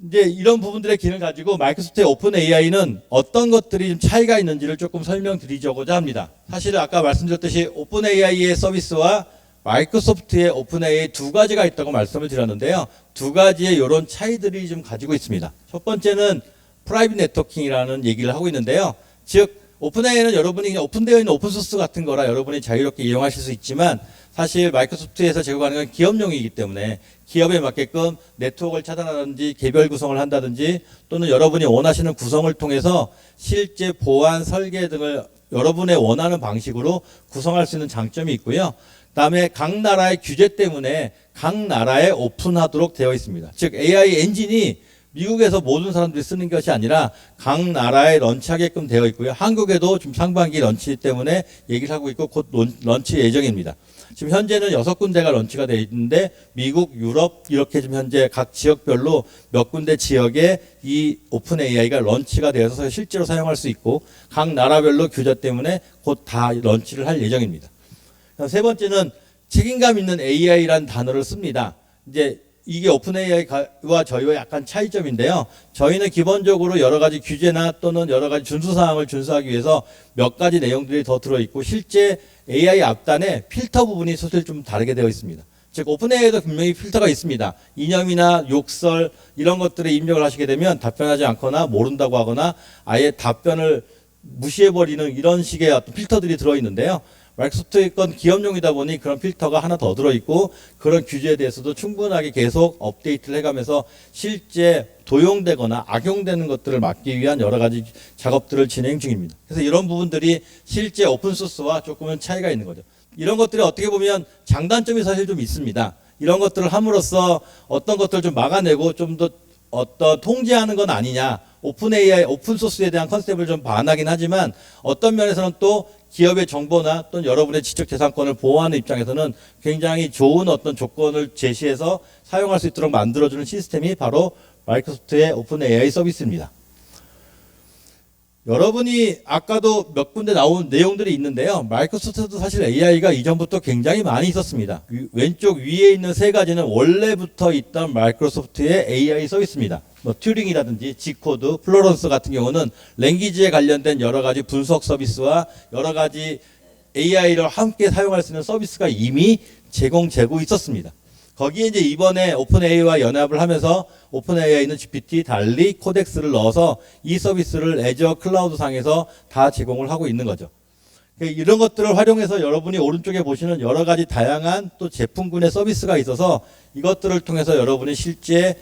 S1: 이제 이런 부분들의 기능을 가지고 마이크로소프트의 오픈 AI는 어떤 것들이 좀 차이가 있는지를 조금 설명드리려고자 합니다. 사실은 아까 말씀드렸듯이 오픈 AI의 서비스와 마이크로소프트의 오픈 AI 두 가지가 있다고 말씀을 드렸는데요. 두 가지의 이런 차이들이 좀 가지고 있습니다. 첫 번째는 프라이빗 네트워킹이라는 얘기를 하고 있는데요. 즉 오픈AI는 여러분이 그냥 오픈되어 있는 오픈소스 같은 거라 여러분이 자유롭게 이용하실 수 있지만 사실 마이크로소프트에서 제공하는 건 기업용이기 때문에 기업에 맞게끔 네트워크를 차단하든지 개별 구성을 한다든지 또는 여러분이 원하시는 구성을 통해서 실제 보안, 설계 등을 여러분의 원하는 방식으로 구성할 수 있는 장점이 있고요. 그다음에 각 나라의 규제 때문에 각 나라에 오픈하도록 되어 있습니다. 즉 AI 엔진이 미국에서 모든 사람들이 쓰는 것이 아니라 각 나라에 런치하게끔 되어 있고요. 한국에도 지금 상반기 런치 때문에 얘기를 하고 있고 곧 런치 예정입니다. 지금 현재는 6군데가 런치가 되어 있는데 미국, 유럽 이렇게 지금 현재 각 지역별로 몇 군데 지역에 이 오픈 AI가 런치가 되어서 실제로 사용할 수 있고 각 나라별로 규제 때문에 곧 다 런치를 할 예정입니다. 세 번째는 책임감 있는 AI라는 단어를 씁니다. 이제 이게 오픈 AI와 저희와 약간 차이점인데요. 저희는 기본적으로 여러 가지 규제나 또는 여러 가지 준수사항을 준수하기 위해서 몇 가지 내용들이 더 들어있고 실제 AI 앞단에 필터 부분이 사실 좀 다르게 되어 있습니다. 즉 오픈 AI에도 분명히 필터가 있습니다. 이념이나 욕설 이런 것들에 입력을 하시게 되면 답변하지 않거나 모른다고 하거나 아예 답변을 무시해버리는 이런 식의 어떤 필터들이 들어있는데요. 마이크로소프트의 건 기업용이다 보니 그런 필터가 하나 더 들어있고 그런 규제에 대해서도 충분하게 계속 업데이트를 해가면서 실제 도용되거나 악용되는 것들을 막기 위한 여러 가지 작업들을 진행 중입니다. 그래서 이런 부분들이 실제 오픈소스와 조금은 차이가 있는 거죠. 이런 것들이 어떻게 보면 장단점이 사실 좀 있습니다. 이런 것들을 함으로써 어떤 것들을 좀 막아내고 좀 더 어떤 통제하는 건 아니냐. 오픈 AI, 오픈 소스에 대한 컨셉을 좀 반하긴 하지만 어떤 면에서는 또 기업의 정보나 또는 여러분의 지적 재산권을 보호하는 입장에서는 굉장히 좋은 어떤 조건을 제시해서 사용할 수 있도록 만들어주는 시스템이 바로 마이크로소프트의 오픈 AI 서비스입니다. 여러분이 아까도 몇 군데 나온 내용들이 있는데요. 마이크로소프트도 사실 AI가 이전부터 굉장히 많이 있었습니다. 왼쪽 위에 있는 세 가지는 원래부터 있던 마이크로소프트의 AI 서비스입니다. 뭐 튜링이라든지 G코드, 플로런스 같은 경우는 랭귀지에 관련된 여러 가지 분석 서비스와 여러 가지 AI를 함께 사용할 수 있는 서비스가 이미 제공되고 있었습니다. 거기에 이제 이번에 오픈AI와 연합을 하면서 오픈AI는 GPT, 달리, 코덱스를 넣어서 이 서비스를 애저 클라우드 상에서 다 제공을 하고 있는 거죠. 이런 것들을 활용해서 여러분이 오른쪽에 보시는 여러 가지 다양한 또 제품군의 서비스가 있어서 이것들을 통해서 여러분이 실제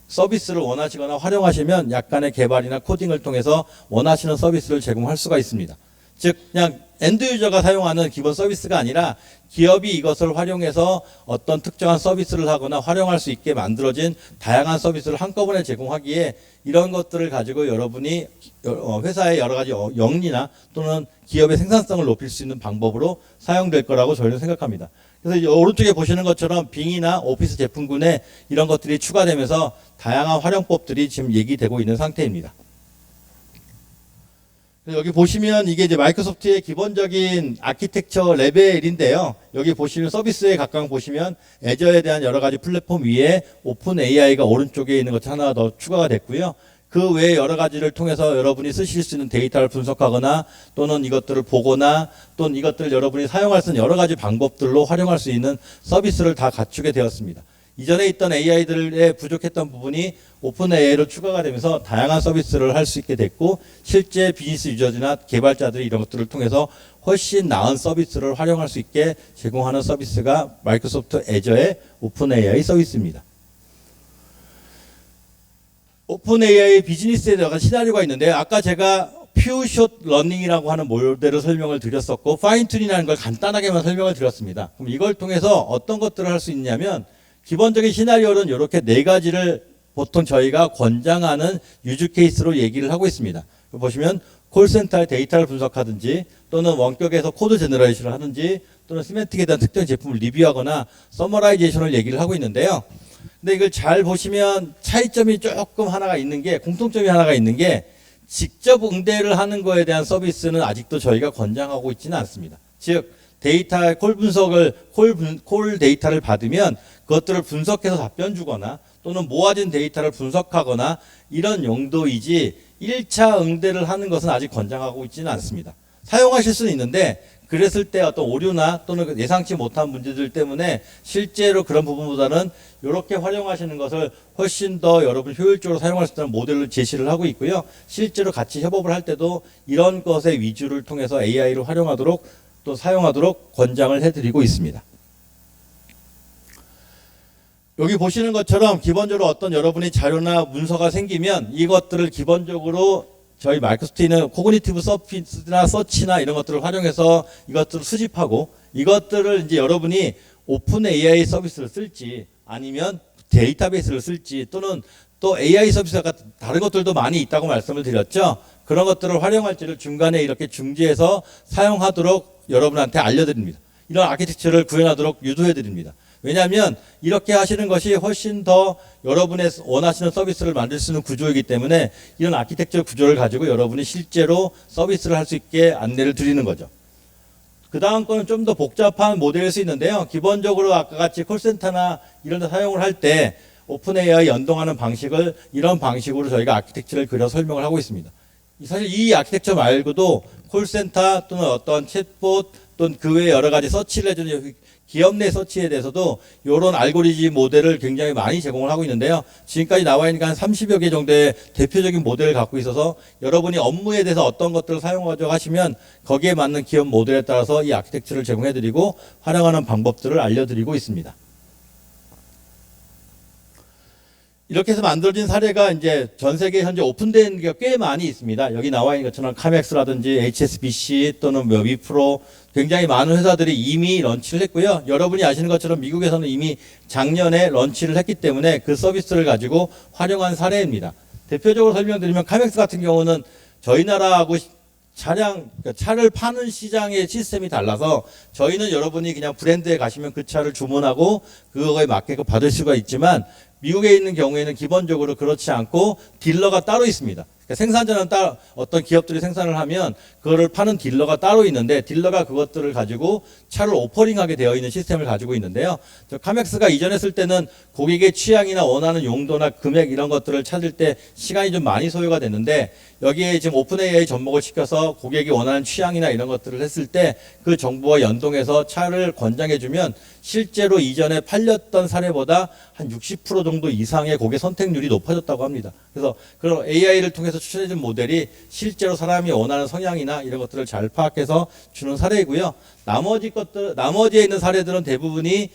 S1: 서비스를 원하시거나 활용하시면 약간의 개발이나 코딩을 통해서 원하시는 서비스를 제공할 수가 있습니다. 즉 그냥 엔드 유저가 사용하는 기본 서비스가 아니라 기업이 이것을 활용해서 어떤 특정한 서비스를 하거나 활용할 수 있게 만들어진 다양한 서비스를 한꺼번에 제공하기에 이런 것들을 가지고 여러분이 회사의 여러 가지 영리나 또는 기업의 생산성을 높일 수 있는 방법으로 사용될 거라고 저희는 생각합니다. 그래서 오른쪽에 보시는 것처럼 빙이나 오피스 제품군에 이런 것들이 추가되면서 다양한 활용법들이 지금 얘기되고 있는 상태입니다. 여기 보시면 이게 이제 마이크로소프트의 기본적인 아키텍처 레벨인데요. 여기 보시면 서비스에 각각 보시면 애저에 대한 여러 가지 플랫폼 위에 오픈 AI가 오른쪽에 있는 것 하나 더 추가가 됐고요. 그 외에 여러 가지를 통해서 여러분이 쓰실 수 있는 데이터를 분석하거나 또는 이것들을 보거나 또는 이것들을 여러분이 사용할 수 있는 여러 가지 방법들로 활용할 수 있는 서비스를 다 갖추게 되었습니다. 이전에 있던 AI들에 부족했던 부분이 오픈 AI로 추가가 되면서 다양한 서비스를 할 수 있게 됐고 실제 비즈니스 유저들이나 개발자들이 이런 것들을 통해서 훨씬 나은 서비스를 활용할 수 있게 제공하는 서비스가 마이크로소프트 애저의 오픈 AI 서비스입니다. 오픈 AI 비즈니스에 대한 시나리오가 있는데 아까 제가 퓨어숏 러닝이라고 하는 모델을 설명을 드렸었고 파인튠이라는 걸 간단하게만 설명을 드렸습니다. 그럼 이걸 통해서 어떤 것들을 할 수 있냐면 기본적인 시나리오는 이렇게 네 가지를 보통 저희가 권장하는 유즈 케이스로 얘기를 하고 있습니다. 보시면 콜센터의 데이터를 분석하든지 또는 원격에서 코드 제너레이션을 하든지 또는 시멘틱에 대한 특정 제품을 리뷰하거나 서머라이제이션을 얘기를 하고 있는데요. 근데 이걸 잘 보시면 차이점이 조금 하나가 있는 게 공통점이 하나가 있는 게 직접 응대를 하는 거에 대한 서비스는 아직도 저희가 권장하고 있지는 않습니다. 즉 데이터 콜 분석을 콜 데이터를 받으면 그것들을 분석해서 답변 주거나 또는 모아진 데이터를 분석하거나 이런 용도이지 1차 응대를 하는 것은 아직 권장하고 있지는 않습니다. 사용하실 수는 있는데 그랬을 때 어떤 오류나 또는 예상치 못한 문제들 때문에 실제로 그런 부분보다는 이렇게 활용하시는 것을 훨씬 더 여러분 효율적으로 사용할 수 있는 모델을 제시를 하고 있고요. 실제로 같이 협업을 할 때도 이런 것의 위주를 통해서 AI를 활용하도록 또 사용하도록 권장을 해드리고 있습니다. 여기 보시는 것처럼 기본적으로 어떤 여러분이 자료나 문서가 생기면 이것들을 기본적으로 저희 마이크로소프트는 코그니티브 서피스나 서치나 이런 것들을 활용해서 이것들을 수집하고 이것들을 이제 여러분이 오픈 AI 서비스를 쓸지 아니면 데이터베이스를 쓸지 또는 또 AI 서비스가 다른 것들도 많이 있다고 말씀을 드렸죠. 그런 것들을 활용할지를 중간에 이렇게 중지해서 사용하도록 여러분한테 알려드립니다. 이런 아키텍처를 구현하도록 유도해드립니다. 왜냐하면 이렇게 하시는 것이 훨씬 더 여러분의 원하시는 서비스를 만들 수 있는 구조이기 때문에 이런 아키텍처 구조를 가지고 여러분이 실제로 서비스를 할 수 있게 안내를 드리는 거죠. 그 다음 거는 좀 더 복잡한 모델일 수 있는데요. 기본적으로 아까 같이 콜센터나 이런 데 사용을 할 때 오픈 AI 연동하는 방식을 이런 방식으로 저희가 아키텍처를 그려 설명을 하고 있습니다. 사실 이 아키텍처 말고도 콜센터 또는 어떤 챗봇 또는 그 외에 여러 가지 서치를 해주는 기업 내 서치에 대해서도 이런 알고리즘 모델을 굉장히 많이 제공을 하고 있는데요. 지금까지 나와 있는 한 30여 개 정도의 대표적인 모델을 갖고 있어서 여러분이 업무에 대해서 어떤 것들을 사용하려고 하시면 거기에 맞는 기업 모델에 따라서 이 아키텍처를 제공해드리고 활용하는 방법들을 알려드리고 있습니다. 이렇게 해서 만들어진 사례가 이제 전 세계 현재 오픈된 게 꽤 많이 있습니다. 여기 나와 있는 것처럼 카맥스라든지 HSBC 또는 위프로 굉장히 많은 회사들이 이미 런치를 했고요. 여러분이 아시는 것처럼 미국에서는 이미 작년에 런치를 했기 때문에 그 서비스를 가지고 활용한 사례입니다. 대표적으로 설명드리면 카맥스 같은 경우는 저희 나라하고 차를 파는 시장의 시스템이 달라서 저희는 여러분이 그냥 브랜드에 가시면 그 차를 주문하고 그거에 맞게 받을 수가 있지만 미국에 있는 경우에는 기본적으로 그렇지 않고 딜러가 따로 있습니다. 그러니까 생산자는 따로 어떤 기업들이 생산을 하면 그거를 파는 딜러가 따로 있는데 딜러가 그것들을 가지고 차를 오퍼링하게 되어 있는 시스템을 가지고 있는데요. 저 카맥스가 이전에 쓸 때는 고객의 취향이나 원하는 용도나 금액 이런 것들을 찾을 때 시간이 좀 많이 소요가 됐는데 여기에 지금 오픈 AI 접목을 시켜서 고객이 원하는 취향이나 이런 것들을 했을 때 그 정보와 연동해서 차를 권장해주면 실제로 이전에 팔렸던 사례보다 한 60% 정도 이상의 고객 선택률이 높아졌다고 합니다. 그래서 그런 AI를 통해서 추천해준 모델이 실제로 사람이 원하는 성향이나 이런 것들을 잘 파악해서 주는 사례이고요. 나머지에 있는 사례들은 대부분이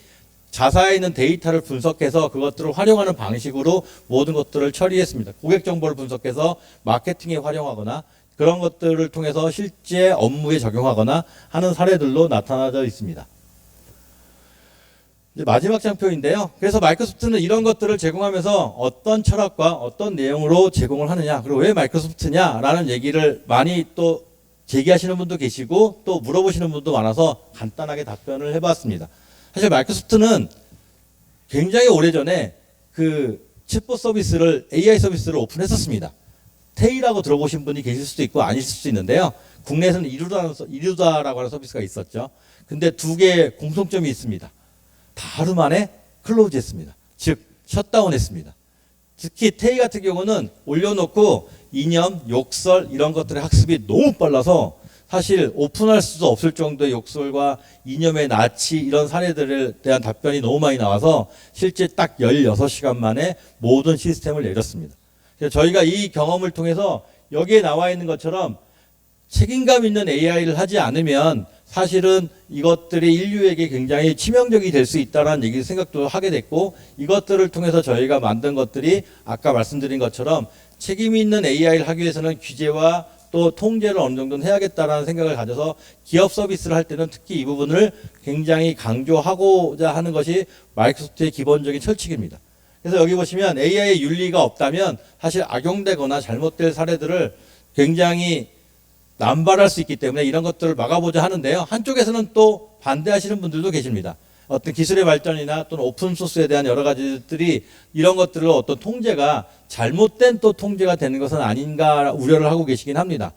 S1: 자사에 있는 데이터를 분석해서 그것들을 활용하는 방식으로 모든 것들을 처리했습니다. 고객 정보를 분석해서 마케팅에 활용하거나 그런 것들을 통해서 실제 업무에 적용하거나 하는 사례들로 나타나져 있습니다. 이제 마지막 장표인데요. 그래서 마이크로소프트는 이런 것들을 제공하면서 어떤 철학과 어떤 내용으로 제공을 하느냐, 그리고 왜 마이크로소프트냐라는 얘기를 많이 또 제기하시는 분도 계시고 또 물어보시는 분도 많아서 간단하게 답변을 해봤습니다. 사실 마이크로소프트는 굉장히 오래전에 그 챗봇 서비스를 AI 서비스를 오픈했었습니다. 테이라고 들어보신 분이 계실 수도 있고 아니실 수도 있는데요. 국내에서는 이루다라고 하는 서비스가 있었죠. 근데 두 개의 공통점이 있습니다. 다 하루 만에 클로즈했습니다. 즉 셧다운했습니다. 특히 테이 같은 경우는 올려놓고 이념, 욕설 이런 것들의 학습이 너무 빨라서 사실 오픈할 수도 없을 정도의 욕설과 이념의 나치 이런 사례들에 대한 답변이 너무 많이 나와서 실제 딱 16시간 만에 모든 시스템을 내렸습니다. 그래서 저희가 이 경험을 통해서 여기에 나와 있는 것처럼 책임감 있는 AI를 하지 않으면 사실은 이것들이 인류에게 굉장히 치명적이 될 수 있다는 얘기 생각도 하게 됐고 이것들을 통해서 저희가 만든 것들이 아까 말씀드린 것처럼 책임 있는 AI를 하기 위해서는 규제와 또 통제를 어느 정도는 해야겠다라는 생각을 가져서 기업 서비스를 할 때는 특히 이 부분을 굉장히 강조하고자 하는 것이 마이크로소프트의 기본적인 철칙입니다. 그래서 여기 보시면 AI의 윤리가 없다면 사실 악용되거나 잘못될 사례들을 굉장히 남발할 수 있기 때문에 이런 것들을 막아보자 하는데요. 한쪽에서는 또 반대하시는 분들도 계십니다. 어떤 기술의 발전이나 또는 오픈소스에 대한 여러 가지들이 이런 것들을 어떤 통제가 잘못된 또 통제가 되는 것은 아닌가 우려를 하고 계시긴 합니다.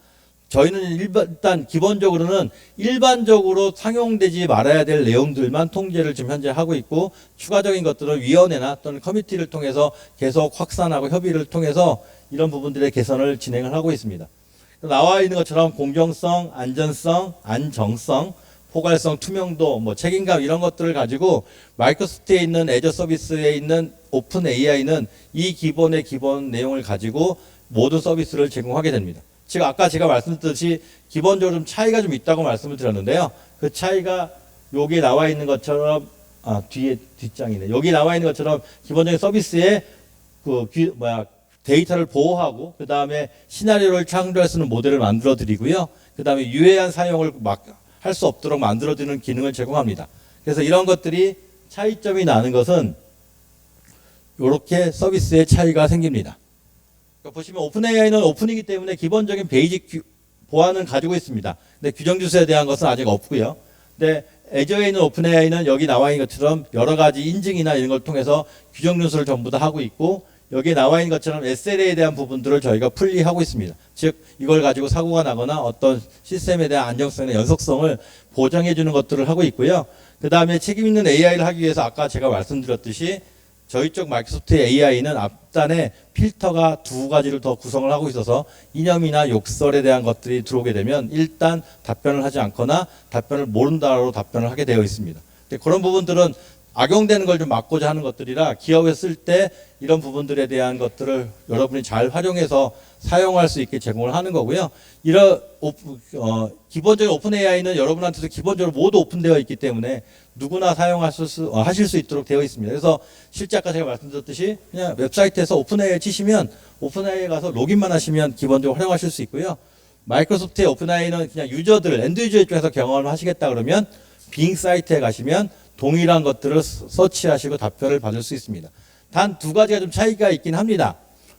S1: 저희는 일단 기본적으로는 일반적으로 상용되지 말아야 될 내용들만 통제를 지금 현재 하고 있고 추가적인 것들은 위원회나 또는 커미티를 통해서 계속 확산하고 협의를 통해서 이런 부분들의 개선을 진행을 하고 있습니다. 나와 있는 것처럼 공정성, 안전성, 안정성, 포괄성, 투명도, 뭐 책임감 이런 것들을 가지고 마이크로소프트에 있는 애저 서비스에 있는 오픈 AI는 이 기본 내용을 가지고 모든 서비스를 제공하게 됩니다. 즉 아까 제가 말씀드렸듯이 기본적으로 좀 차이가 좀 있다고 말씀을 드렸는데요. 그 차이가 여기 나와 있는 것처럼 뒷장이네. 여기 나와 있는 것처럼 기본적인 서비스에 데이터를 보호하고 그 다음에 시나리오를 창조할 수 있는 모델을 만들어 드리고요. 그 다음에 유해한 사용을 할 수 없도록 만들어 드리는 기능을 제공합니다. 그래서 이런 것들이 차이점이 나는 것은 이렇게 서비스의 차이가 생깁니다. 그러니까 보시면 오픈 AI는 오픈이기 때문에 기본적인 베이직 보안은 가지고 있습니다. 근데 규정 주소에 대한 것은 아직 없고요. 근데 애저에 있는 오픈 AI는 여기 나와 있는 것처럼 여러 가지 인증이나 이런 걸 통해서 규정 준수를 전부 다 하고 있고 여기에 나와 있는 것처럼 SLA에 대한 부분들을 저희가 분리하고 있습니다. 즉 이걸 가지고 사고가 나거나 어떤 시스템에 대한 안정성이나 연속성을 보장해 주는 것들을 하고 있고요. 그 다음에 책임 있는 AI를 하기 위해서 아까 제가 말씀드렸듯이 저희 쪽 마이크로소프트의 AI는 앞단에 필터가 두 가지를 더 구성을 하고 있어서 이념이나 욕설에 대한 것들이 들어오게 되면 일단 답변을 하지 않거나 답변을 모른다로 답변을 하게 되어 있습니다. 그런 부분들은 악용되는 걸 좀 막고자 하는 것들이라 기업에 쓸 때 이런 부분들에 대한 것들을 여러분이 잘 활용해서 사용할 수 있게 제공을 하는 거고요. 기본적인 오픈 AI는 여러분한테도 기본적으로 모두 오픈되어 있기 때문에 누구나 하실 수 있도록 되어 있습니다. 그래서 실제 아까 제가 말씀드렸듯이 그냥 웹사이트에서 오픈 AI 치시면 오픈 AI에 가서 로그인만 하시면 기본적으로 활용하실 수 있고요. 마이크로소프트의 오픈 AI는 그냥 엔드 유저 입장에서 경험을 하시겠다 그러면 빙 사이트에 가시면 동일한 것들을 서치하시고 답변을 받을 수 있습니다. 단 두 가지가 좀 차이가 있긴 합니다.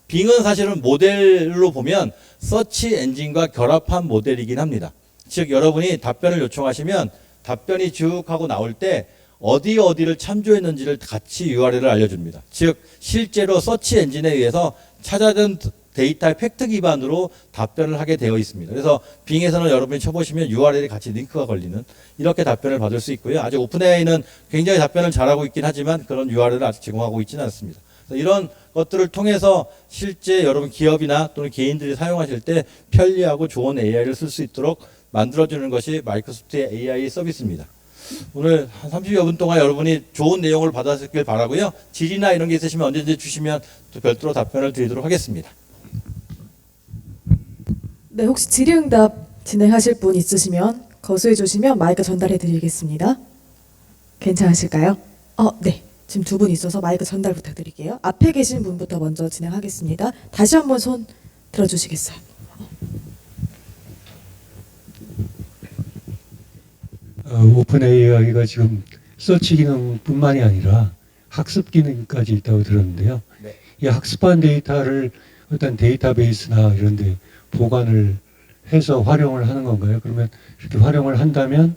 S1: 빙은 사실은 모델로 보면 서치 엔진과 결합한 모델이긴 합니다. 즉 여러분이 답변을 요청하시면 답변이 쭉 하고 나올 때 어디를 참조했는지를 같이 URL을 알려줍니다. 즉 실제로 서치 엔진에 의해서 찾아든 데이터의 팩트 기반으로 답변을 하게 되어 있습니다. 그래서 빙에서는 여러분이 쳐보시면 URL이 같이 링크가 걸리는 이렇게 답변을 받을 수 있고요. 아직 오픈AI는 굉장히 답변을 잘하고 있긴 하지만 그런 URL을 아직 제공하고 있지는 않습니다. 그래서 이런 것들을 통해서 실제 여러분 기업이나 또는 개인들이 사용하실 때 편리하고 좋은 AI를 쓸 수 있도록 만들어주는 것이 마이크로소프트의 AI 서비스입니다. 오늘 한 30여 분 동안 여러분이 좋은 내용을 받았길 바라고요. 질의나 이런 게 있으시면 언제든지 주시면 또 별도로 답변을 드리도록 하겠습니다.
S2: 네, 혹시 질의응답 진행하실 분 있으시면 거수해 주시면 마이크 전달해 드리겠습니다. 괜찮으실까요? 네. 지금 두 분 있어서 마이크 전달 부탁드릴게요. 앞에 계신 분부터 먼저 진행하겠습니다. 다시 한번 손 들어주시겠어요?
S3: 오픈 AI가 지금 서치 기능뿐만이 아니라 학습 기능까지 있다고 들었는데요.
S1: 네.
S3: 이 학습한 데이터를 어떤 데이터베이스나 이런 데 보관을 해서 활용을 하는 건가요? 그러면 이렇게 활용을 한다면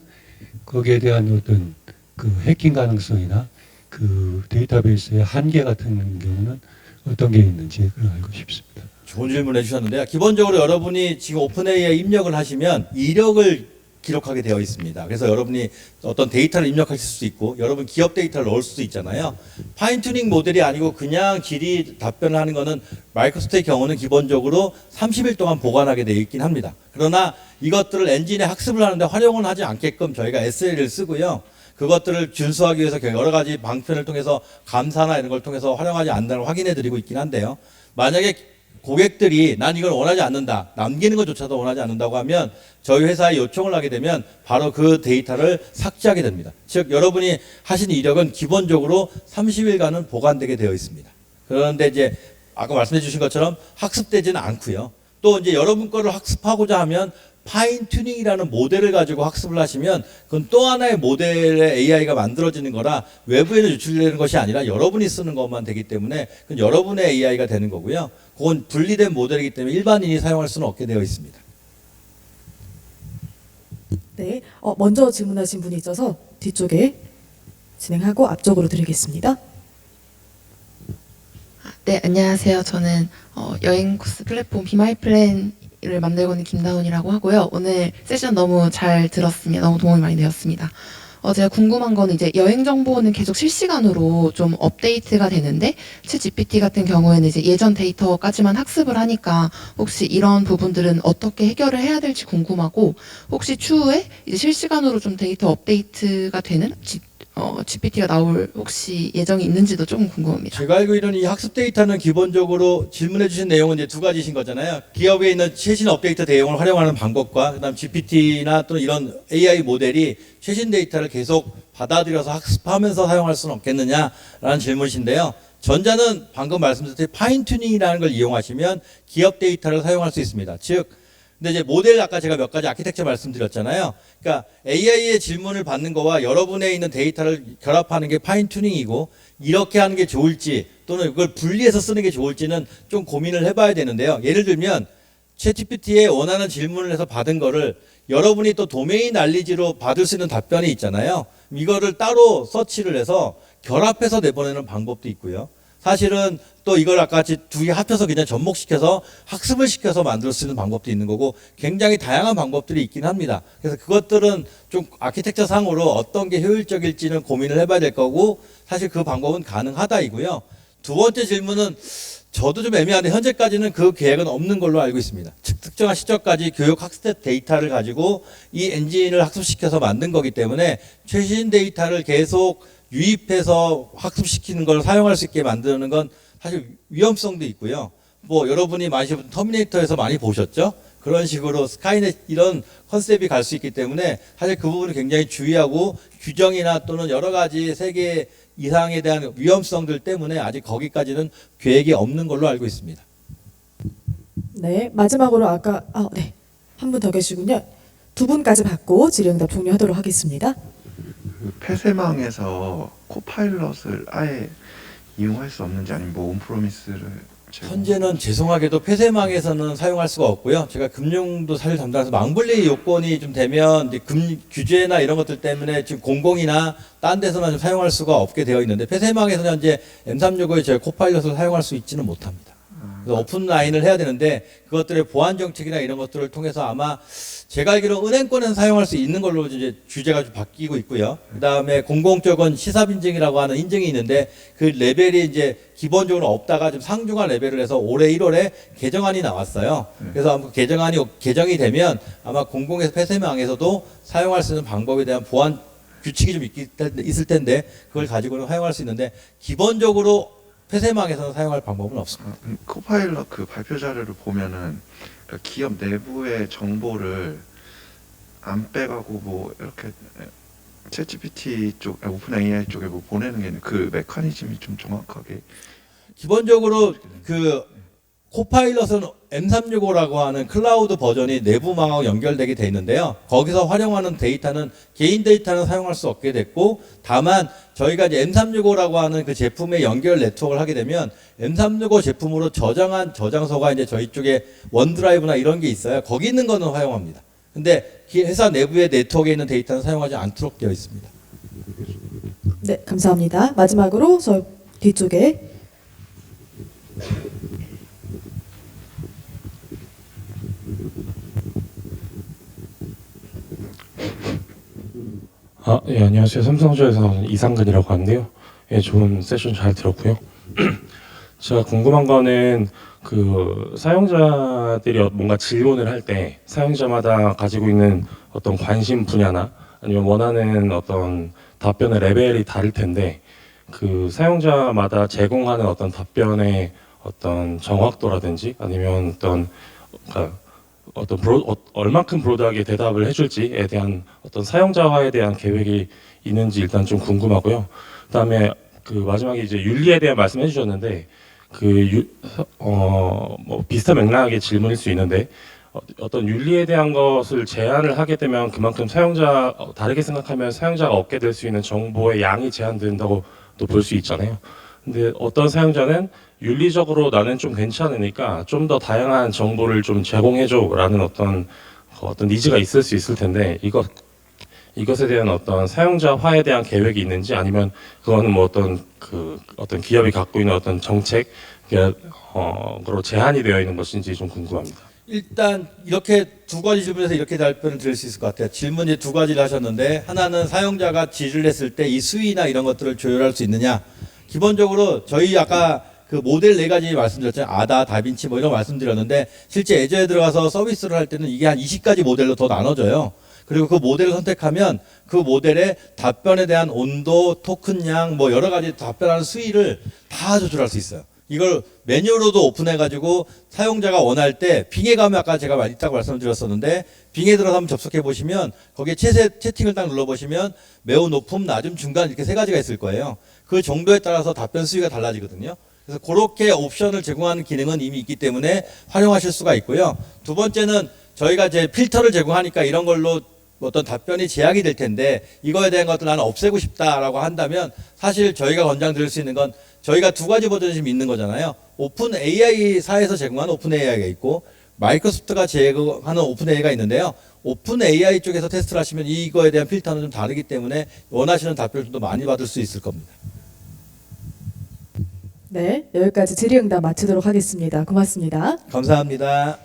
S3: 거기에 대한 어떤 그 해킹 가능성이나 그 데이터베이스의 한계 같은 경우는 어떤 게 있는지 그걸 알고 싶습니다.
S1: 좋은 질문 해주셨는데요. 기본적으로 여러분이 지금 오픈 AI 입력을 하시면 이력을 기록하게 되어 있습니다. 그래서 여러분이 어떤 데이터를 입력하실 수 있고 여러분 기업 데이터를 넣을 수도 있잖아요. 파인튜닝 모델이 아니고 그냥 질의 답변을 하는 거는 마이크로소프트의 경우는 기본적으로 30일 동안 보관하게 되어 있긴 합니다. 그러나 이것들을 엔진에 학습을 하는데 활용은 하지 않게끔 저희가 SL을 쓰고요. 그것들을 준수하기 위해서 여러 가지 방편을 통해서 감사나 이런 걸 통해서 활용하지 않는다는 걸 확인해 드리고 있긴 한데요. 만약에 고객들이 난 이걸 원하지 않는다, 남기는 것조차도 원하지 않는다고 하면 저희 회사에 요청을 하게 되면 바로 그 데이터를 삭제하게 됩니다. 즉 여러분이 하신 이력은 기본적으로 30일간은 보관되게 되어 있습니다. 그런데 이제 아까 말씀해 주신 것처럼 학습되지는 않고요. 또 이제 여러분 거를 학습하고자 하면 파인 튜닝이라는 모델을 가지고 학습을 하시면 그건 또 하나의 모델의 AI가 만들어지는 거라 외부에는 유출되는 것이 아니라 여러분이 쓰는 것만 되기 때문에 그건 여러분의 AI가 되는 거고요. 그건 분리된 모델이기 때문에 일반인이 사용할 수는 없게 되어 있습니다.
S2: 네, 먼저 질문하신 분이 있어서 뒤쪽에 진행하고 앞쪽으로 드리겠습니다.
S4: 네, 안녕하세요. 저는 여행 코스 플랫폼 비마이플랜을 만들고 있는 김다운이라고 하고요. 오늘 세션 너무 잘 들었습니다. 너무 도움이 많이 되었습니다. 제가 궁금한 거는 이제 여행 정보는 계속 실시간으로 좀 업데이트가 되는데 챗 GPT 같은 경우에는 이제 예전 데이터까지만 학습을 하니까 혹시 이런 부분들은 어떻게 해결을 해야 될지 궁금하고 혹시 추후에 이제 실시간으로 좀 데이터 업데이트가 되는 GPT가 나올 혹시 예정이 있는지도 조금 궁금합니다.
S1: 제가 알고 있는 이 학습 데이터는 기본적으로 질문해 주신 내용은 이제 두 가지신 거잖아요. 기업에 있는 최신 업데이트 내용을 활용하는 방법과 그다음 GPT나 또 이런 AI 모델이 최신 데이터를 계속 받아들여서 학습하면서 사용할 수는 없겠느냐라는 질문이신데요. 전자는 방금 말씀드렸듯이 파인 튜닝이라는 걸 이용하시면 기업 데이터를 사용할 수 있습니다. 즉 근데 이제 모델 아까 제가 몇 가지 아키텍처 말씀드렸잖아요. 그러니까 AI의 질문을 받는 거와 여러분에 있는 데이터를 결합하는 게 파인 튜닝이고 이렇게 하는 게 좋을지 또는 이걸 분리해서 쓰는 게 좋을지는 좀 고민을 해봐야 되는데요. 예를 들면 챗GPT에 원하는 질문을 해서 받은 거를 여러분이 또 도메인 난리지로 받을 수 있는 답변이 있잖아요. 이거를 따로 서치를 해서 결합해서 내보내는 방법도 있고요. 사실은 또 이걸 아까 같이 두 개 합쳐서 그냥 접목시켜서 학습을 시켜서 만들 수 있는 방법도 있는 거고 굉장히 다양한 방법들이 있긴 합니다. 그래서 그것들은 좀 아키텍처 상으로 어떤 게 효율적일지는 고민을 해봐야 될 거고 사실 그 방법은 가능하다이고요. 두 번째 질문은 저도 좀 애매한데 현재까지는 그 계획은 없는 걸로 알고 있습니다. 즉 특정한 시점까지 교육 학습 데이터를 가지고 이 엔진을 학습시켜서 만든 거기 때문에 최신 데이터를 계속 유입해서 학습시키는 걸 사용할 수 있게 만드는 건 사실 위험성도 있고요. 뭐 여러분이 많이 터미네이터에서 많이 보셨죠? 그런 식으로 스카이넷 이런 컨셉이 갈 수 있기 때문에 사실 그 부분을 굉장히 주의하고 규정이나 또는 여러 가지 세계 이상에 대한 위험성들 때문에 아직 거기까지는 계획이 없는 걸로 알고 있습니다.
S2: 네, 마지막으로 아까 네, 한 분 더 계시군요. 두 분까지 받고 질의응답 종료하도록 하겠습니다.
S5: 그 폐쇄망에서 코파일럿을 아예 이용할 수 없는지 아니면 뭐 온프로미스를
S1: 현재는 죄송하게도 폐쇄망에서는 사용할 수가 없고요. 제가 금융도 사실 담당해서 망분리 요건이 좀 되면 이제 규제나 이런 것들 때문에 지금 공공이나 딴 데서는 좀 사용할 수가 없게 되어 있는데 폐쇄망에서는 현재 M365의 저희 코파일럿을 사용할 수 있지는 못합니다. 그래서 오픈라인을 해야 되는데 그것들의 보안 정책이나 이런 것들을 통해서 아마 제가 알기로 은행권에는 사용할 수 있는 걸로 이제 규제가 좀 바뀌고 있고요. 그다음에 공공적인 시삽 인증이라고 하는 인증이 있는데 그 레벨이 이제 기본적으로 없다가 좀 상중한 레벨을 해서 올해 1월에 개정안이 나왔어요. 그래서 아마 개정이 되면 아마 공공에서 폐쇄망에서도 사용할 수 있는 방법에 대한 보안 규칙이 좀 있을 텐데 그걸 가지고는 사용할 수 있는데 기본적으로 폐쇄망에서는 사용할 방법은 없습니다.
S5: 코파일럿 그 발표 자료를 보면은 그 기업 내부의 정보를 안 빼가고 뭐 이렇게 챗GPT 쪽, 오픈 AI 쪽에 뭐 보내는 게 그 메커니즘이 좀 정확하게
S1: 기본적으로 그 코파일럿은 M365라고 하는 클라우드 버전이 내부망하고 연결되게 돼 있는데요. 거기서 활용하는 데이터는 개인 데이터는 사용할 수 없게 됐고 다만 저희가 이제 M365라고 하는 그 제품의 연결 네트워크를 하게 되면 M365 제품으로 저장한 저장소가 이제 저희 쪽에 원드라이브나 이런 게 있어요. 거기 있는 거는 활용합니다. 근데 회사 내부의 네트워크에 있는 데이터는 사용하지 않도록 되어 있습니다.
S2: 네, 감사합니다. 마지막으로 저 뒤쪽에
S6: 예, 안녕하세요. 삼성전자에서 나오는 이상근이라고 하는데요. 예, 좋은 세션 잘 들었고요. 제가 궁금한 거는 그 사용자들이 뭔가 질문을 할 때 사용자마다 가지고 있는 어떤 관심 분야나 아니면 원하는 어떤 답변의 레벨이 다를 텐데 그 사용자마다 제공하는 어떤 답변의 어떤 정확도라든지 아니면 얼만큼 브로드하게 대답을 해줄지에 대한 어떤 사용자화에 대한 계획이 있는지 일단 좀 궁금하고요. 그다음에 그 마지막에 이제 윤리에 대한 말씀해 주셨는데 뭐 비슷한 맥락의 질문일 수 있는데 어떤 윤리에 대한 것을 제한을 하게 되면 그만큼 다르게 생각하면 사용자가 얻게 될 수 있는 정보의 양이 제한된다고 또 볼 수 있잖아요. 근데 어떤 사용자는 윤리적으로 나는 좀 괜찮으니까 좀 더 다양한 정보를 좀 제공해줘라는 어떤 니즈가 있을 수 있을 텐데 이것에 대한 어떤 사용자화에 대한 계획이 있는지 아니면 그거는 뭐 어떤 기업이 갖고 있는 어떤 정책으로 제한이 되어 있는 것인지 좀 궁금합니다.
S1: 일단 이렇게 두 가지 질문에서 이렇게 답변을 드릴 수 있을 것 같아요. 질문 이제 두 가지를 하셨는데 하나는 사용자가 지시를 했을 때 이 수위나 이런 것들을 조율할 수 있느냐. 기본적으로 저희 아까 그 모델 네 가지 말씀드렸잖아요. 아다, 다빈치 뭐 이런 거 말씀드렸는데 실제 애저에 들어가서 서비스를 할 때는 이게 한 20가지 모델로 더 나눠져요. 그리고 그 모델을 선택하면 그 모델의 답변에 대한 온도, 토큰량 뭐 여러 가지 답변하는 수위를 다 조절할 수 있어요. 이걸 메뉴로도 오픈해가지고 사용자가 원할 때 빙에 가면 아까 제가 있다고 말씀드렸었는데 빙에 들어서 한번 접속해 보시면 거기에 채팅을 딱 눌러보시면 매우 높음, 낮음, 중간 이렇게 세 가지가 있을 거예요. 그 정도에 따라서 답변 수위가 달라지거든요. 그래서 그렇게 옵션을 제공하는 기능은 이미 있기 때문에 활용하실 수가 있고요. 두 번째는 저희가 이제 필터를 제공하니까 이런 걸로 어떤 답변이 제약이 될 텐데 이거에 대한 것들 나는 없애고 싶다라고 한다면 사실 저희가 권장드릴 수 있는 건 저희가 두 가지 버전이 지금 있는 거잖아요. 오픈 AI사에서 제공하는 오픈 AI가 있고 마이크로소프트가 제공하는 오픈 AI가 있는데요. 오픈 AI 쪽에서 테스트를 하시면 이거에 대한 필터는 좀 다르기 때문에 원하시는 답변을 좀 더 많이 받을 수 있을 겁니다.
S2: 네, 여기까지 질의응답 마치도록 하겠습니다. 고맙습니다.
S1: 감사합니다.